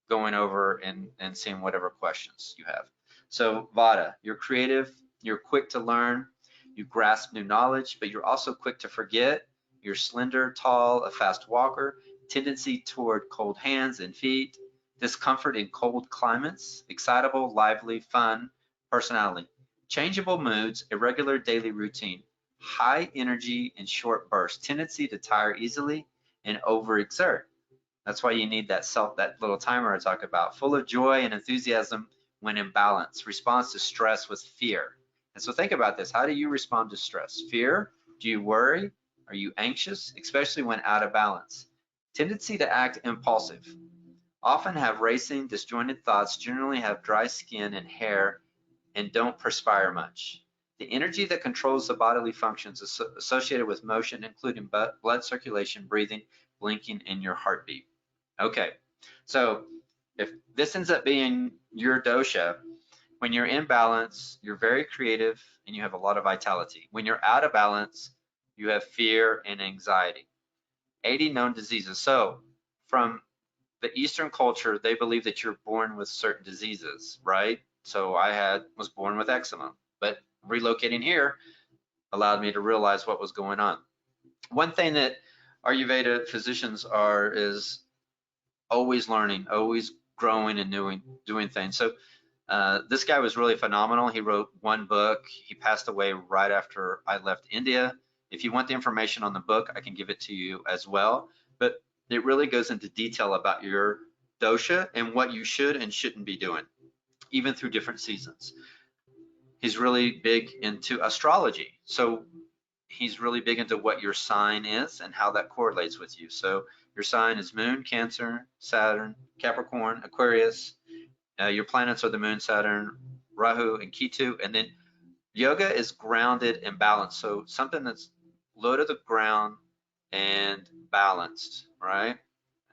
going over and seeing whatever questions you have. So Vata, you're creative, you're quick to learn, you grasp new knowledge, but you're also quick to forget. You're slender, tall, a fast walker, tendency toward cold hands and feet, discomfort in cold climates, excitable, lively, fun, personality, changeable moods, irregular daily routine, high energy and short bursts, tendency to tire easily and overexert. That's why you need that little timer I talk about. Full of joy and enthusiasm when in balance. Response to stress with fear. And so think about this. How do you respond to stress? Fear? Do you worry? Are you anxious? Especially when out of balance. Tendency to act impulsive. Often have racing, disjointed thoughts, generally have dry skin and hair, and don't perspire much. The energy that controls the bodily functions is associated with motion, including blood circulation, breathing, blinking, and your heartbeat. Okay, so if this ends up being your dosha, when you're in balance, you're very creative and you have a lot of vitality. When you're out of balance, you have fear and anxiety. 80 known diseases. So from the Eastern culture, they believe that you're born with certain diseases, right? So I was born with eczema, but relocating here allowed me to realize what was going on. One thing that Ayurveda physicians is always learning, always growing and doing things. So this guy was really phenomenal. He wrote one book. He passed away right after I left India. If you want the information on the book, I can give it to you as well. But it really goes into detail about your dosha and what you should and shouldn't be doing, even through different seasons. He's really big into astrology. So he's really big into what your sign is and how that correlates with you. So your sign is Moon, Cancer, Saturn, Capricorn, Aquarius. Your planets are the Moon, Saturn, Rahu, and Ketu. And then yoga is grounded and balanced. So something that's low to the ground and balanced, right?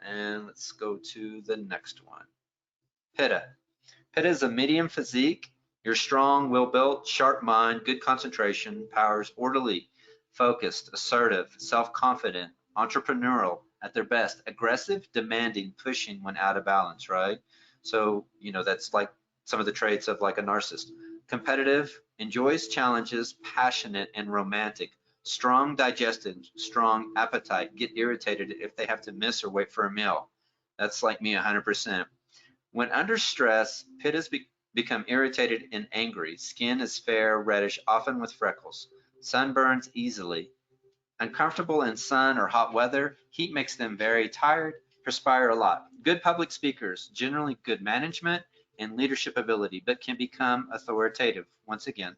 And let's go to the next one. Pitta. Pitta is a medium physique. You're strong, well-built, sharp mind, good concentration, powers, orderly, focused, assertive, self-confident, entrepreneurial at their best, aggressive, demanding, pushing when out of balance, right? So, you know, that's like some of the traits of like a narcissist. Competitive, enjoys challenges, passionate and romantic, strong digestive, strong appetite, get irritated if they have to miss or wait for a meal. That's like me 100%. When under stress, Pittas become irritated and angry. Skin is fair, reddish, often with freckles. Sunburns easily. Uncomfortable in sun or hot weather. Heat makes them very tired, perspire a lot. Good public speakers, generally good management and leadership ability, but can become authoritative. Once again,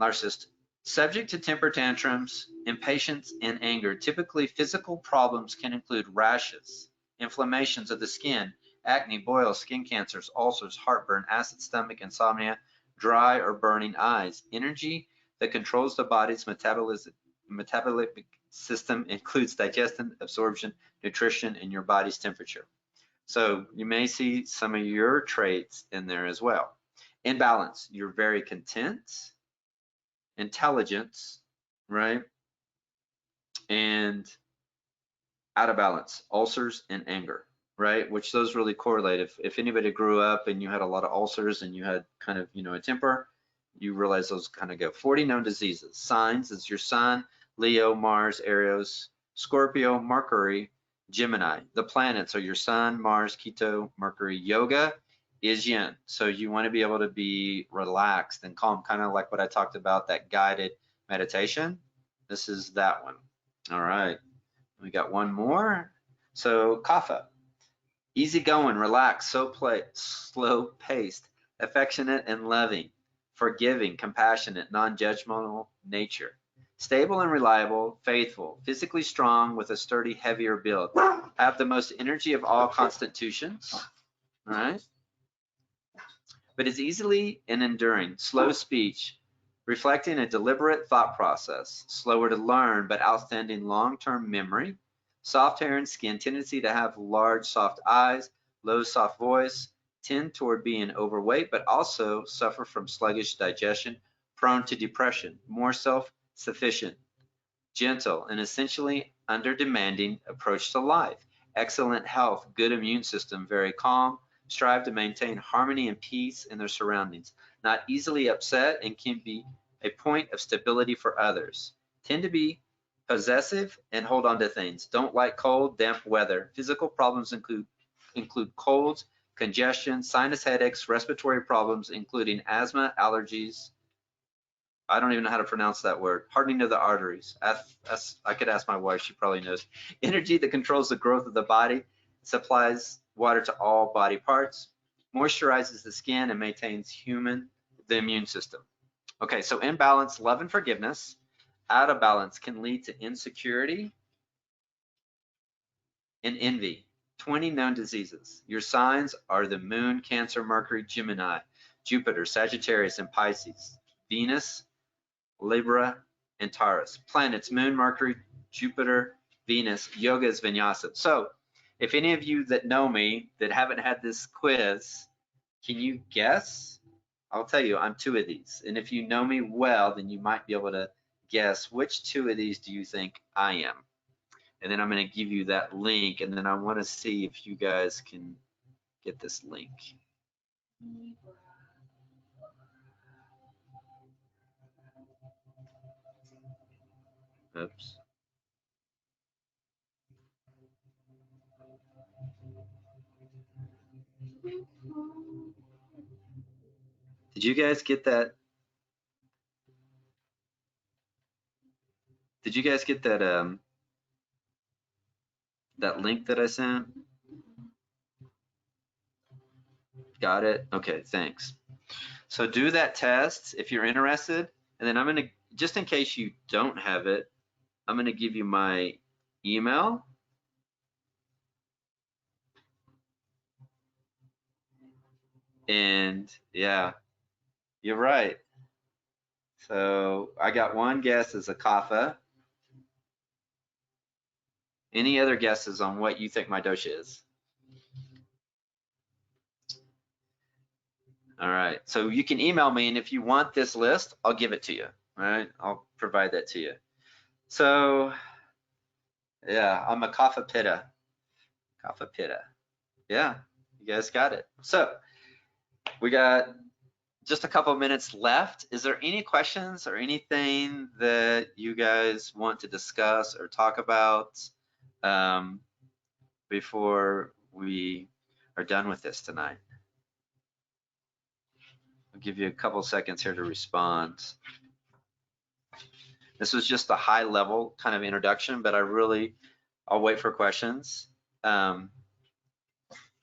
narcissist. Subject to temper tantrums, impatience, and anger. Typically, physical problems can include rashes, inflammations of the skin, acne, boils, skin cancers, ulcers, heartburn, acid stomach, insomnia, dry or burning eyes. Energy that controls the body's metabolic system includes digestion, absorption, nutrition, and your body's temperature. So you may see some of your traits in there as well. In balance, you're very content, intelligence, right? And out of balance, ulcers and anger, right? Which those really correlate. If anybody grew up and you had a lot of ulcers and you had kind of, you know, a temper, you realize those kind of go. 40 known diseases. Signs is your sun, Leo, Mars, Aries, Scorpio, Mercury, Gemini. The planets are your sun, Mars, Ketu, Mercury. Yoga is yin. So you want to be able to be relaxed and calm, kind of like what I talked about, that guided meditation. This is that one. All right. We got one more. So Kapha, easygoing, relaxed, slow paced, affectionate and loving, forgiving, compassionate, non-judgmental nature, stable and reliable, faithful, physically strong with a sturdy, heavier build, have the most energy of all constitutions, all right? But is easily and enduring, slow speech, reflecting a deliberate thought process, slower to learn, but outstanding long-term memory, soft hair and skin, tendency to have large, soft eyes, low, soft voice, tend toward being overweight, but also suffer from sluggish digestion, prone to depression, more self-sufficient, gentle, and essentially under-demanding approach to life, excellent health, good immune system, very calm, strive to maintain harmony and peace in their surroundings, not easily upset, and can be a point of stability for others. Tend to be possessive and hold on to things. Don't like cold, damp weather. Physical problems include colds, congestion, sinus headaches, respiratory problems, including asthma, allergies. I don't even know how to pronounce that word. Hardening of the arteries. I could ask my wife, she probably knows. Energy that controls the growth of the body, supplies water to all body parts, moisturizes the skin, and maintains the immune system. Okay, so in balance, love and forgiveness. Out of balance can lead to insecurity and envy. 20 known diseases. Your signs are the moon, Cancer, Mercury, Gemini, Jupiter, Sagittarius, and Pisces. Venus, Libra, and Taurus. Planets, moon, Mercury, Jupiter, Venus. Yoga is vinyasa. So if any of you that know me that haven't had this quiz, can you guess? I'll tell you, I'm 2 of these. And if you know me well, then you might be able to guess which 2 of these do you think I am. And then I'm going to give you that link, and then I want to see if you guys can get this link. Oops. Did you guys get that? Did you guys get that that link that I sent? Got it? Okay, thanks. So do that test if you're interested, and then I'm going to, just in case you don't have it, I'm going to give you my email. And yeah, you're right. So I got one guess as a kapha. Any other guesses on what you think my dosha is? All right, so you can email me, and if you want this list, I'll give it to you. All right, I'll provide that to you. So yeah, I'm a kapha pitta. Kapha pitta. Yeah, you guys got it. So we got just a couple minutes left. Is there any questions or anything that you guys want to discuss or talk about before we are done with this tonight? I'll give you a couple seconds here to respond. This was just a high level kind of introduction, but I'll wait for questions.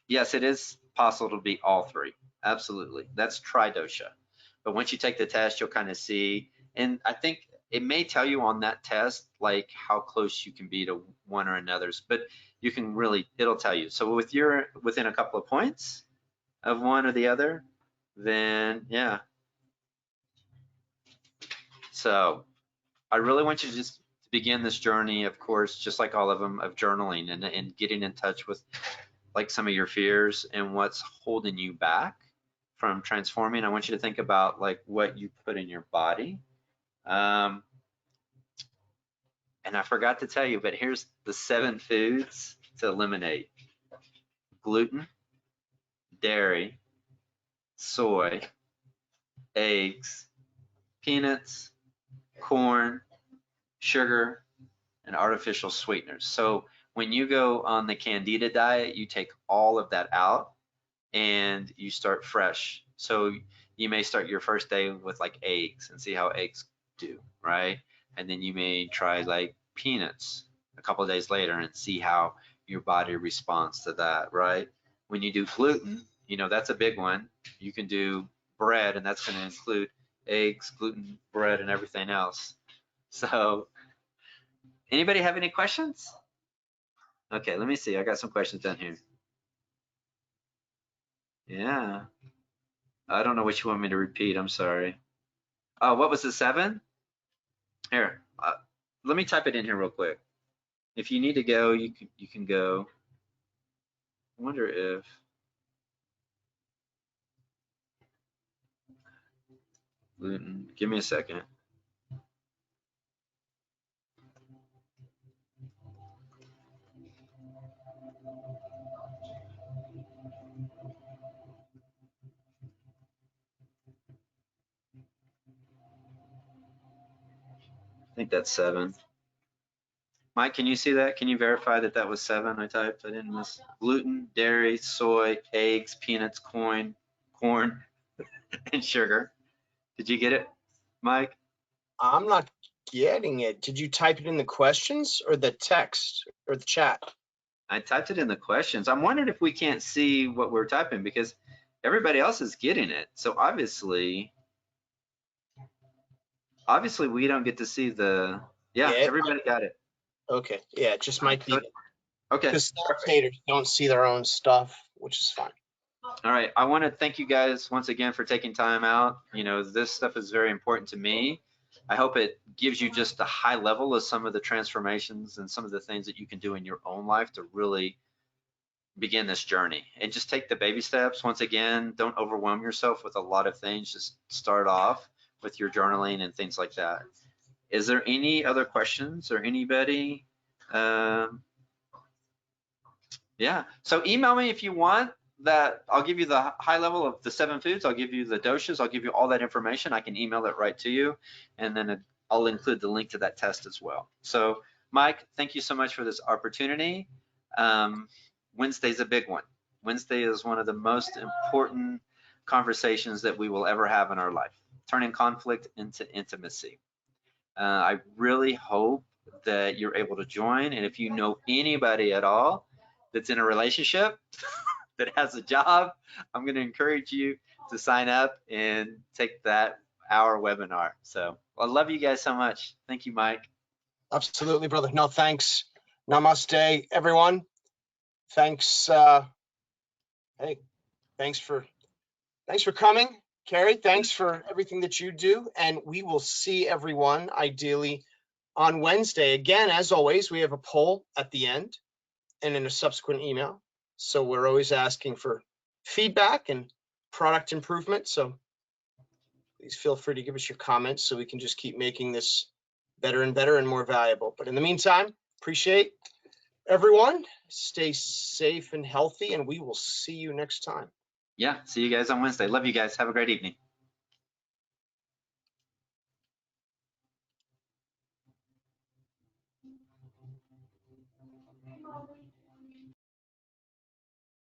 Yes, it is possible to be all 3. Absolutely. That's tridosha. But once you take the test, you'll kind of see, and I think it may tell you on that test, like how close you can be to one or another's, but you can really, it'll tell you. So if you're within a couple of points of one or the other, then yeah. So I really want you to just begin this journey, of course, just like all of them, of journaling and getting in touch with like some of your fears and what's holding you back from transforming. I want you to think about like what you put in your body. And I forgot to tell you, but here's the 7 foods to eliminate: gluten, dairy, soy, eggs, peanuts, corn, sugar, and artificial sweeteners. So when you go on the Candida diet, you take all of that out and you start fresh. So you may start your first day with like eggs and see how eggs do, right? And then you may try like peanuts a couple of days later and see how your body responds to that, right? When you do gluten, you know, that's a big one. You can do bread, and that's going to include eggs, gluten, bread, and everything else. So anybody have any questions? Okay, let me see. I got some questions down here. Yeah. I don't know what you want me to repeat. I'm sorry. Oh, what was the 7? Here, let me type it in here real quick. If you need to go, you can go. I wonder if gluten. Give me a second. I think that's 7. Mike, can you see that? Can you verify that that was 7? I typed. I didn't miss gluten, dairy, soy, eggs, peanuts, corn, and sugar. Did you get it, Mike? I'm not getting it. Did you type it in the questions or the text or the chat? I typed it in the questions. I'm wondering if we can't see what we're typing because everybody else is getting it. So obviously we don't get to see the, yeah, Yeah. everybody got it. Okay. Yeah, it just might be Okay, because perfect. spectators don't see their own stuff, which is fine. All right, I want to thank you guys once again for taking time out. You know, this stuff is very important to me. I hope it gives you just a high level of some of the transformations and some of the things that you can do in your own life to really begin this journey. And just take the baby steps. Once again, don't overwhelm yourself with a lot of things. Just start off with your journaling and things like that. Is there any other questions or anybody? Yeah, so email me if you want that. I'll give you the high level of the 7 foods. I'll give you the doshas. I'll give you all that information. I can email it right to you. And then I'll include the link to that test as well. So Mike, thank you so much for this opportunity. Wednesday's a big one. Wednesday is one of the most important conversations that we will ever have in our life, turning conflict into intimacy. I really hope that you're able to join. And if you know anybody at all that's in a relationship, that has a job, I'm going to encourage you to sign up and take that hour webinar. So I love you guys so much. Thank you, Mike. Absolutely, brother. No, thanks. Namaste, everyone. Thanks. Hey, thanks for coming, Carrie. Thanks for everything that you do, and we will see everyone ideally on Wednesday. Again, as always, we have a poll at the end and in a subsequent email. So we're always asking for feedback and product improvement. So please feel free to give us your comments so we can just keep making this better and better and more valuable. But in the meantime, appreciate everyone. Stay safe and healthy, and we will see you next time. Yeah, see you guys on Wednesday. Love you guys. Have a great evening.